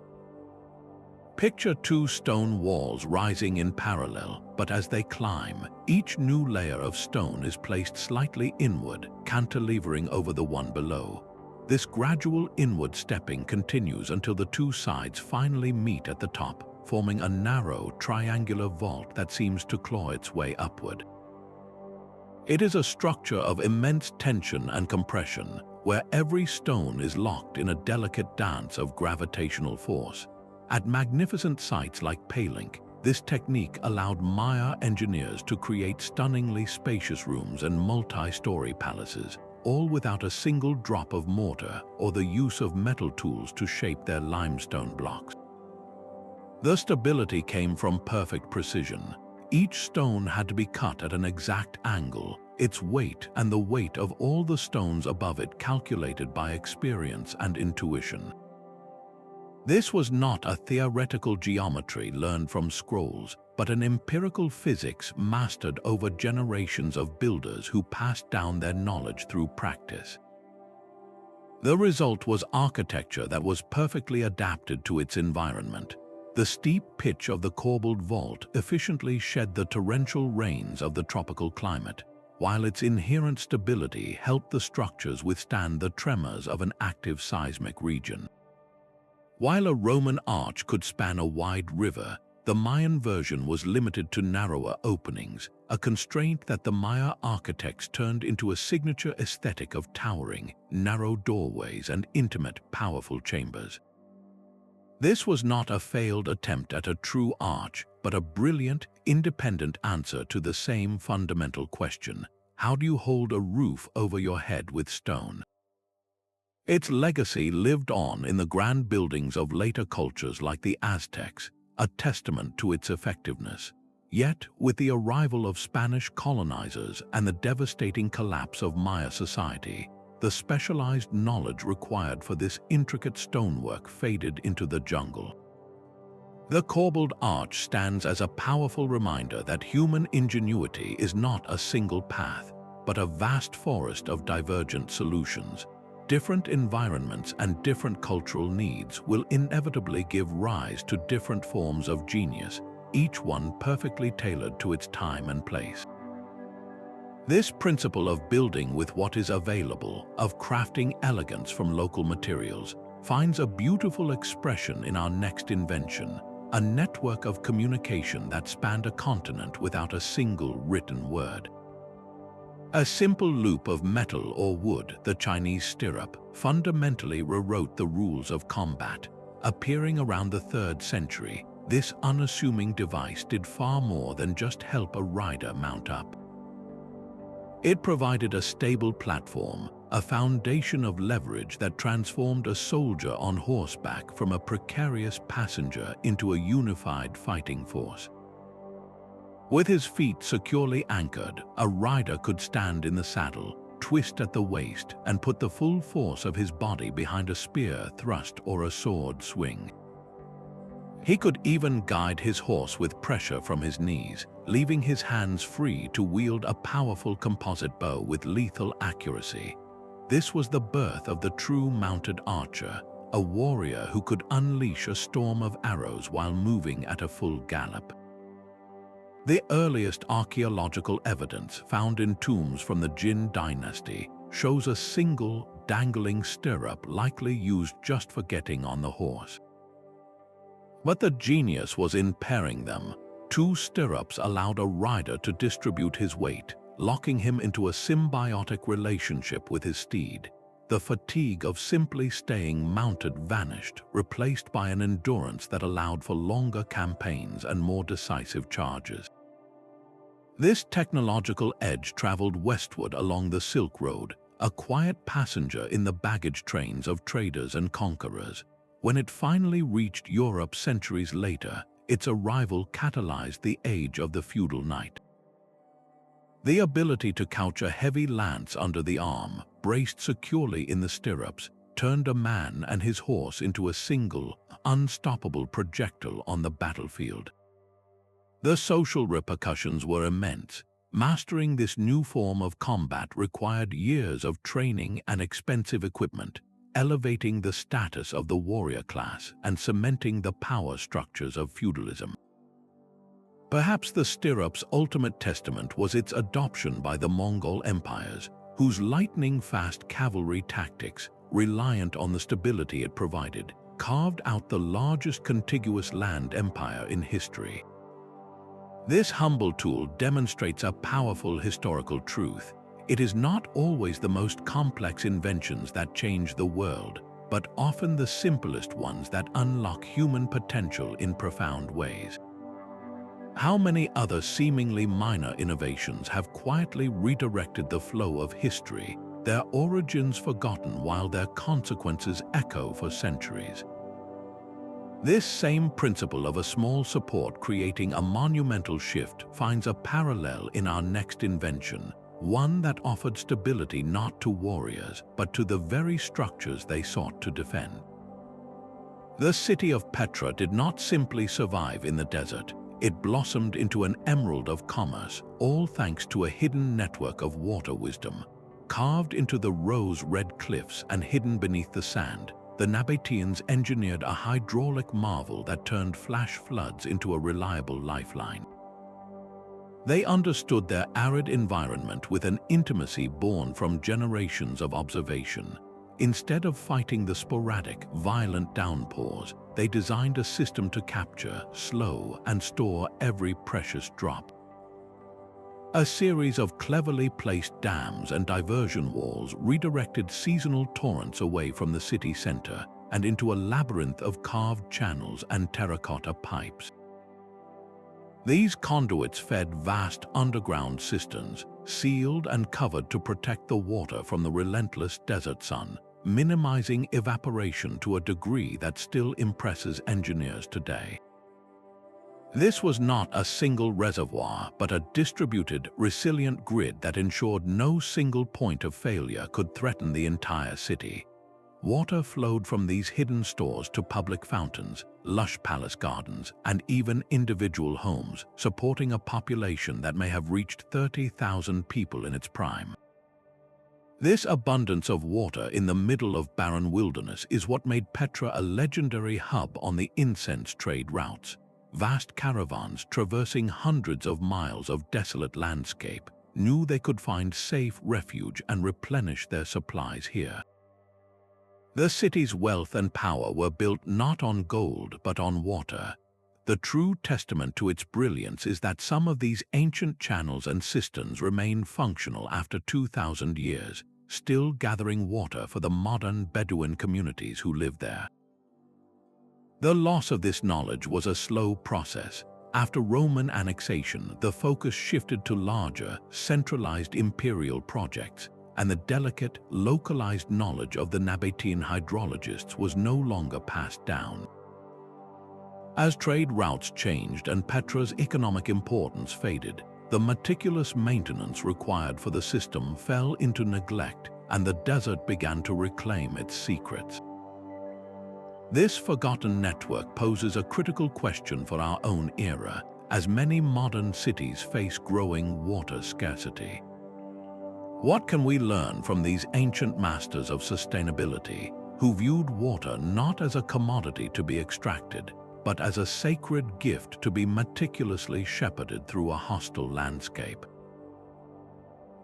Picture two stone walls rising in parallel, but as they climb, each new layer of stone is placed slightly inward, cantilevering over the one below. This gradual inward stepping continues until the two sides finally meet at the top, forming a narrow, triangular vault that seems to claw its way upward. It is a structure of immense tension and compression, where every stone is locked in a delicate dance of gravitational force. At magnificent sites like Palenque, this technique allowed Maya engineers to create stunningly spacious rooms and multi-story palaces, all without a single drop of mortar or the use of metal tools to shape their limestone blocks. The stability came from perfect precision. Each stone had to be cut at an exact angle, its weight and the weight of all the stones above it calculated by experience and intuition. This was not a theoretical geometry learned from scrolls, but an empirical physics mastered over generations of builders who passed down their knowledge through practice. The result was architecture that was perfectly adapted to its environment. The steep pitch of the Corbeled vault efficiently shed the torrential rains of the tropical climate, while its inherent stability helped the structures withstand the tremors of an active seismic region. While a Roman arch could span a wide river, the Mayan version was limited to narrower openings, a constraint that the Maya architects turned into a signature aesthetic of towering, narrow doorways and intimate, powerful chambers. This was not a failed attempt at a true arch, but a brilliant, independent answer to the same fundamental question: how do you hold a roof over your head with stone? Its legacy lived on in the grand buildings of later cultures like the Aztecs, a testament to its effectiveness. Yet, with the arrival of Spanish colonizers and the devastating collapse of Maya society, the specialized knowledge required for this intricate stonework faded into the jungle. The Corbeled arch stands as a powerful reminder that human ingenuity is not a single path, but a vast forest of divergent solutions. Different environments and different cultural needs will inevitably give rise to different forms of genius, each one perfectly tailored to its time and place. This principle of building with what is available, of crafting elegance from local materials, finds a beautiful expression in our next invention, a network of communication that spanned a continent without a single written word. A simple loop of metal or wood, the Chinese stirrup, fundamentally rewrote the rules of combat. Appearing around the 3rd century, this unassuming device did far more than just help a rider mount up. It provided a stable platform, a foundation of leverage that transformed a soldier on horseback from a precarious passenger into a unified fighting force. With his feet securely anchored, a rider could stand in the saddle, twist at the waist, and put the full force of his body behind a spear thrust or a sword swing. He could even guide his horse with pressure from his knees, leaving his hands free to wield a powerful composite bow with lethal accuracy. This was the birth of the true mounted archer, a warrior who could unleash a storm of arrows while moving at a full gallop. The earliest archaeological evidence found in tombs from the Jin dynasty shows a single, dangling stirrup likely used just for getting on the horse. But the genius was in pairing them. 2 stirrups allowed a rider to distribute his weight, locking him into a symbiotic relationship with his steed. The fatigue of simply staying mounted vanished, replaced by an endurance that allowed for longer campaigns and more decisive charges. This technological edge traveled westward along the Silk Road, a quiet passenger in the baggage trains of traders and conquerors. When it finally reached Europe centuries later, its arrival catalyzed the age of the feudal knight. The ability to couch a heavy lance under the arm, braced securely in the stirrups, turned a man and his horse into a single, unstoppable projectile on the battlefield. The social repercussions were immense. Mastering this new form of combat required years of training and expensive equipment, elevating the status of the warrior class and cementing the power structures of feudalism. Perhaps the stirrup's ultimate testament was its adoption by the Mongol empires, whose lightning-fast cavalry tactics, reliant on the stability it provided, carved out the largest contiguous land empire in history. This humble tool demonstrates a powerful historical truth. It is not always the most complex inventions that change the world, but often the simplest ones that unlock human potential in profound ways. How many other seemingly minor innovations have quietly redirected the flow of history, their origins forgotten while their consequences echo for centuries? This same principle of a small support creating a monumental shift finds a parallel in our next invention, one that offered stability not to warriors, but to the very structures they sought to defend. The city of Petra did not simply survive in the desert. It blossomed into an emerald of commerce, all thanks to a hidden network of water wisdom. Carved into the rose-red cliffs and hidden beneath the sand, the Nabateans engineered a hydraulic marvel that turned flash floods into a reliable lifeline. They understood their arid environment with an intimacy born from generations of observation. Instead of fighting the sporadic, violent downpours, they designed a system to capture, slow, and store every precious drop. A series of cleverly placed dams and diversion walls redirected seasonal torrents away from the city center and into a labyrinth of carved channels and terracotta pipes. These conduits fed vast underground cisterns, sealed and covered to protect the water from the relentless desert sun, minimizing evaporation to a degree that still impresses engineers today. This was not a single reservoir, but a distributed, resilient grid that ensured no single point of failure could threaten the entire city. Water flowed from these hidden stores to public fountains, lush palace gardens, and even individual homes, supporting a population that may have reached 30,000 people in its prime. This abundance of water in the middle of barren wilderness is what made Petra a legendary hub on the incense trade routes. Vast caravans traversing hundreds of miles of desolate landscape knew they could find safe refuge and replenish their supplies here. The city's wealth and power were built not on gold but on water. The true testament to its brilliance is that some of these ancient channels and cisterns remain functional after 2,000 years, still gathering water for the modern Bedouin communities who live there. The loss of this knowledge was a slow process. After Roman annexation, the focus shifted to larger, centralized imperial projects, and the delicate, localized knowledge of the Nabatean hydrologists was no longer passed down. As trade routes changed and Petra's economic importance faded, the meticulous maintenance required for the system fell into neglect, and the desert began to reclaim its secrets. This forgotten network poses a critical question for our own era, as many modern cities face growing water scarcity. What can we learn from these ancient masters of sustainability, who viewed water not as a commodity to be extracted, but as a sacred gift to be meticulously shepherded through a hostile landscape?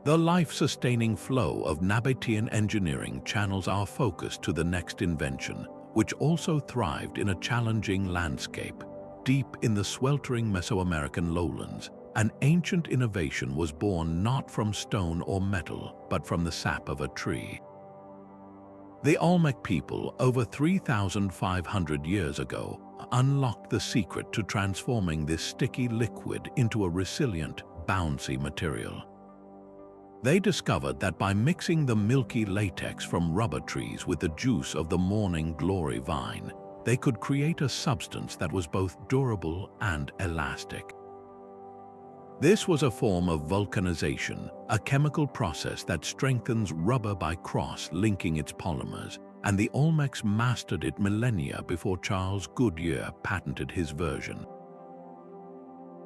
The life-sustaining flow of Nabatean engineering channels our focus to the next invention, which also thrived in a challenging landscape. Deep in the sweltering Mesoamerican lowlands, an ancient innovation was born not from stone or metal, but from the sap of a tree. The Olmec people, over 3,500 years ago, unlocked the secret to transforming this sticky liquid into a resilient, bouncy material. They discovered that by mixing the milky latex from rubber trees with the juice of the morning glory vine, they could create a substance that was both durable and elastic. This was a form of vulcanization, a chemical process that strengthens rubber by cross-linking its polymers, and the Olmecs mastered it millennia before Charles Goodyear patented his version.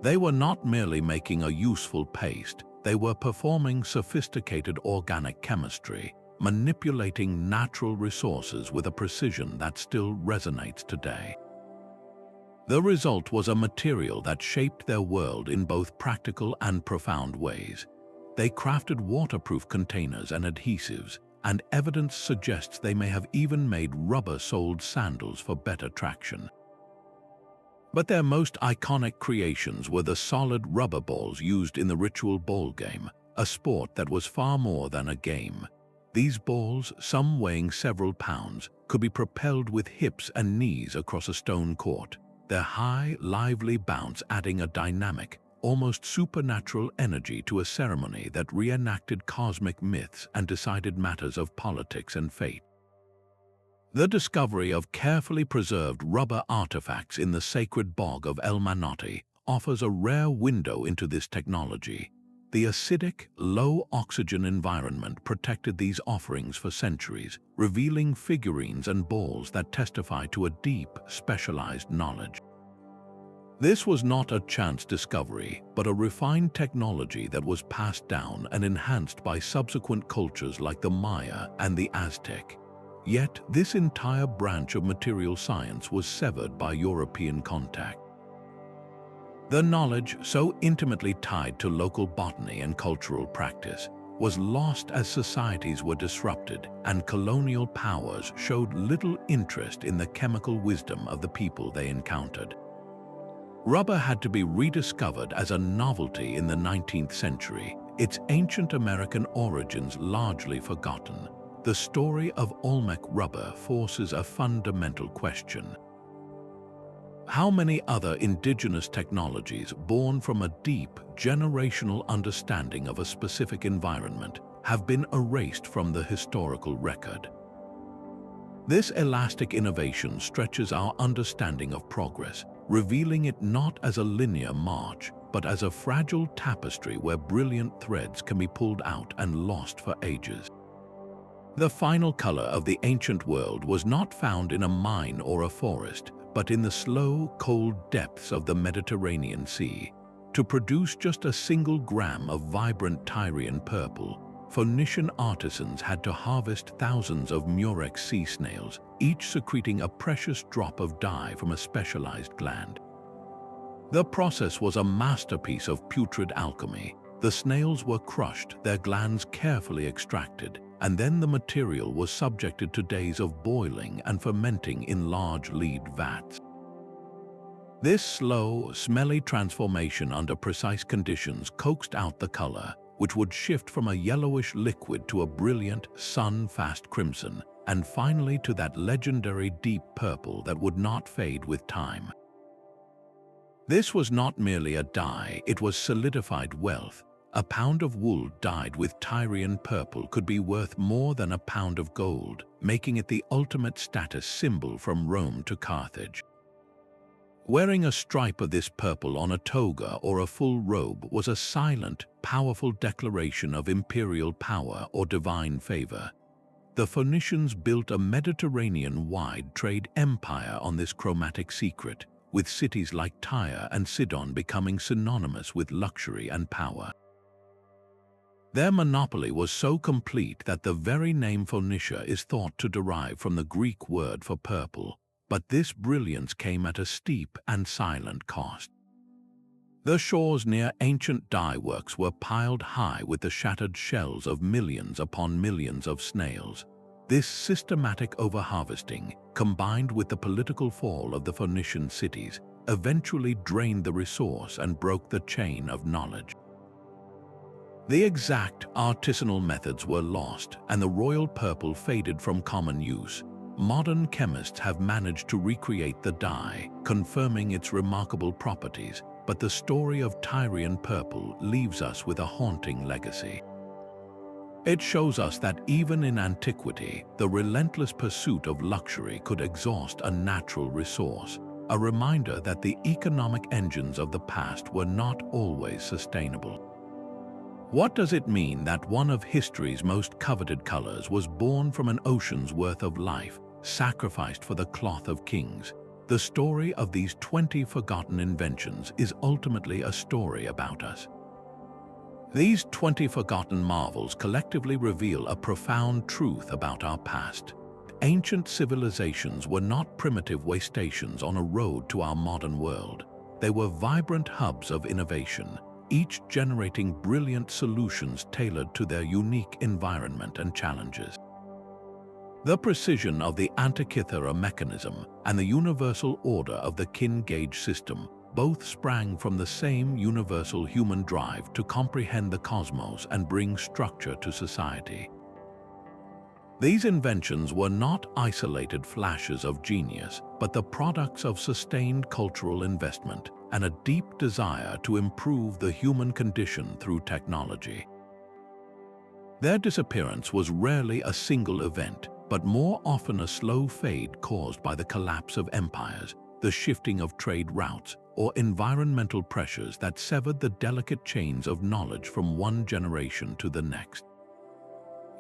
They were not merely making a useful paste, they were performing sophisticated organic chemistry, manipulating natural resources with a precision that still resonates today. The result was a material that shaped their world in both practical and profound ways. They crafted waterproof containers and adhesives, and evidence suggests they may have even made rubber-soled sandals for better traction. But their most iconic creations were the solid rubber balls used in the ritual ball game, a sport that was far more than a game. These balls, some weighing several pounds, could be propelled with hips and knees across a stone court, their high, lively bounce adding a dynamic, almost supernatural energy to a ceremony that reenacted cosmic myths and decided matters of politics and fate. The discovery of carefully preserved rubber artifacts in the sacred bog of El Manotti offers a rare window into this technology. The acidic, low-oxygen environment protected these offerings for centuries, revealing figurines and balls that testify to a deep, specialized knowledge. This was not a chance discovery, but a refined technology that was passed down and enhanced by subsequent cultures like the Maya and the Aztec. Yet, this entire branch of material science was severed by European contact. The knowledge, so intimately tied to local botany and cultural practice, was lost as societies were disrupted and colonial powers showed little interest in the chemical wisdom of the people they encountered. Rubber had to be rediscovered as a novelty in the 19th century, its ancient American origins largely forgotten. The story of Olmec rubber forces a fundamental question. How many other indigenous technologies born from a deep, generational understanding of a specific environment have been erased from the historical record? This elastic innovation stretches our understanding of progress, revealing it not as a linear march, but as a fragile tapestry where brilliant threads can be pulled out and lost for ages. The final color of the ancient world was not found in a mine or a forest, but in the slow, cold depths of the Mediterranean Sea. To produce just a single gram of vibrant Tyrian purple, Phoenician artisans had to harvest thousands of murex sea snails, each secreting a precious drop of dye from a specialized gland. The process was a masterpiece of putrid alchemy. The snails were crushed, their glands carefully extracted, and then the material was subjected to days of boiling and fermenting in large lead vats. This slow, smelly transformation under precise conditions coaxed out the color, which would shift from a yellowish liquid to a brilliant, sun-fast crimson, and finally to that legendary deep purple that would not fade with time. This was not merely a dye, it was solidified wealth. A pound of wool dyed with Tyrian purple could be worth more than a pound of gold, making it the ultimate status symbol from Rome to Carthage. Wearing a stripe of this purple on a toga or a full robe was a silent, powerful declaration of imperial power or divine favor. The Phoenicians built a Mediterranean-wide trade empire on this chromatic secret, with cities like Tyre and Sidon becoming synonymous with luxury and power. Their monopoly was so complete that the very name Phoenicia is thought to derive from the Greek word for purple, but this brilliance came at a steep and silent cost. The shores near ancient dye works were piled high with the shattered shells of millions upon millions of snails. This systematic overharvesting, combined with the political fall of the Phoenician cities, eventually drained the resource and broke the chain of knowledge. The exact artisanal methods were lost, and the royal purple faded from common use. Modern chemists have managed to recreate the dye, confirming its remarkable properties, but the story of Tyrian purple leaves us with a haunting legacy. It shows us that even in antiquity, the relentless pursuit of luxury could exhaust a natural resource, a reminder that the economic engines of the past were not always sustainable. What does it mean that one of history's most coveted colors was born from an ocean's worth of life, sacrificed for the cloth of kings? The story of these 20 forgotten inventions is ultimately a story about us. These 20 forgotten marvels collectively reveal a profound truth about our past. Ancient civilizations were not primitive way stations on a road to our modern world. They were vibrant hubs of innovation, each generating brilliant solutions tailored to their unique environment and challenges. The precision of the Antikythera mechanism and the universal order of the kin gauge system both sprang from the same universal human drive to comprehend the cosmos and bring structure to society. These inventions were not isolated flashes of genius, but the products of sustained cultural investment and a deep desire to improve the human condition through technology. Their disappearance was rarely a single event, but more often a slow fade caused by the collapse of empires, the shifting of trade routes, or environmental pressures that severed the delicate chains of knowledge from one generation to the next.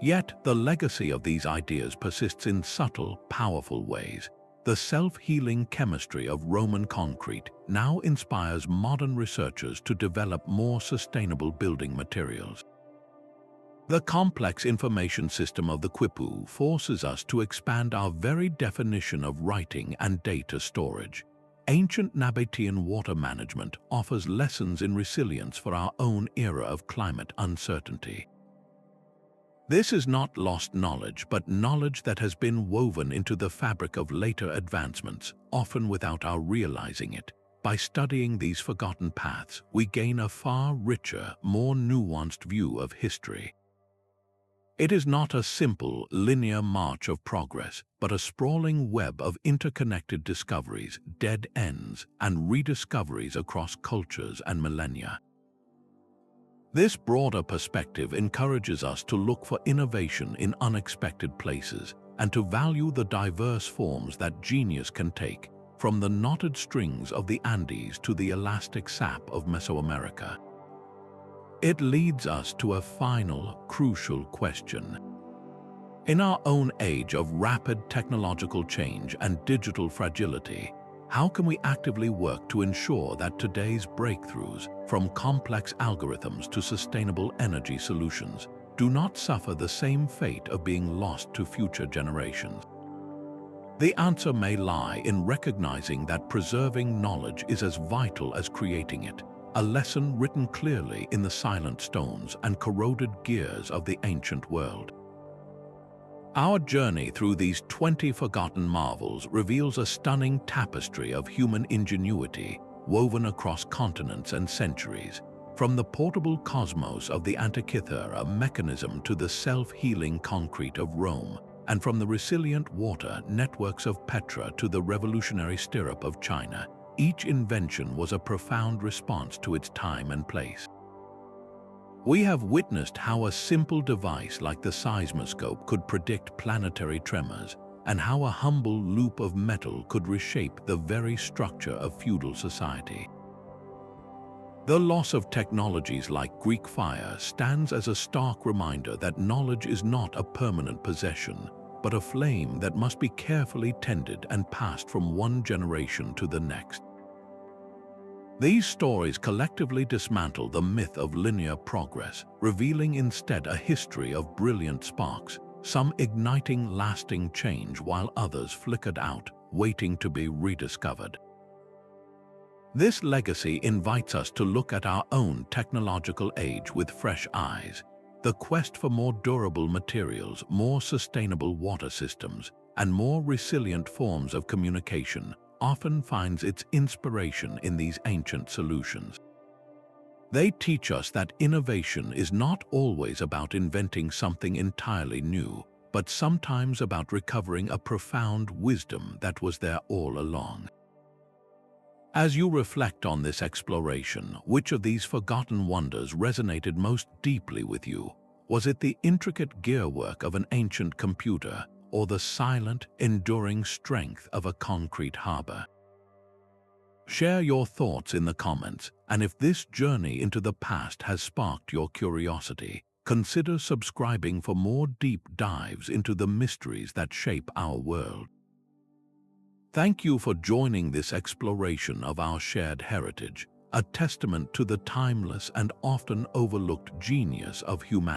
Yet, the legacy of these ideas persists in subtle, powerful ways. The self-healing chemistry of Roman concrete now inspires modern researchers to develop more sustainable building materials. The complex information system of the Quipu forces us to expand our very definition of writing and data storage. Ancient Nabatean water management offers lessons in resilience for our own era of climate uncertainty. This is not lost knowledge, but knowledge that has been woven into the fabric of later advancements, often without our realizing it. By studying these forgotten paths, we gain a far richer, more nuanced view of history. It is not a simple, linear march of progress, but a sprawling web of interconnected discoveries, dead ends, and rediscoveries across cultures and millennia. This broader perspective encourages us to look for innovation in unexpected places and to value the diverse forms that genius can take, from the knotted strings of the Andes to the elastic sap of Mesoamerica. It leads us to a final, crucial question. In our own age of rapid technological change and digital fragility, how can we actively work to ensure that today's breakthroughs, from complex algorithms to sustainable energy solutions, do not suffer the same fate of being lost to future generations? The answer may lie in recognizing that preserving knowledge is as vital as creating it, a lesson written clearly in the silent stones and corroded gears of the ancient world. Our journey through these 20 forgotten marvels reveals a stunning tapestry of human ingenuity woven across continents and centuries, from the portable cosmos of the Antikythera mechanism to the self-healing concrete of Rome, and from the resilient water networks of Petra to the revolutionary Stirrup of China. Each invention was a profound response to its time and place. We have witnessed how a simple device like the Seismoscope could predict planetary tremors, and how a humble loop of metal could reshape the very structure of feudal society. The loss of technologies like Greek fire stands as a stark reminder that knowledge is not a permanent possession, but a flame that must be carefully tended and passed from one generation to the next. These stories collectively dismantle the myth of linear progress, revealing instead a history of brilliant sparks, some igniting lasting change while others flickered out, waiting to be rediscovered. This legacy invites us to look at our own technological age with fresh eyes. The quest for more durable materials, more sustainable water systems, and more resilient forms of communication often finds its inspiration in these ancient solutions. They teach us that innovation is not always about inventing something entirely new, but sometimes about recovering a profound wisdom that was there all along. As you reflect on this exploration, which of these forgotten wonders resonated most deeply with you? Was it the intricate gearwork of an ancient computer or the silent, enduring strength of a concrete harbor? Share your thoughts in the comments, and if this journey into the past has sparked your curiosity, consider subscribing for more deep dives into the mysteries that shape our world. Thank you for joining this exploration of our shared heritage, a testament to the timeless and often overlooked genius of humanity.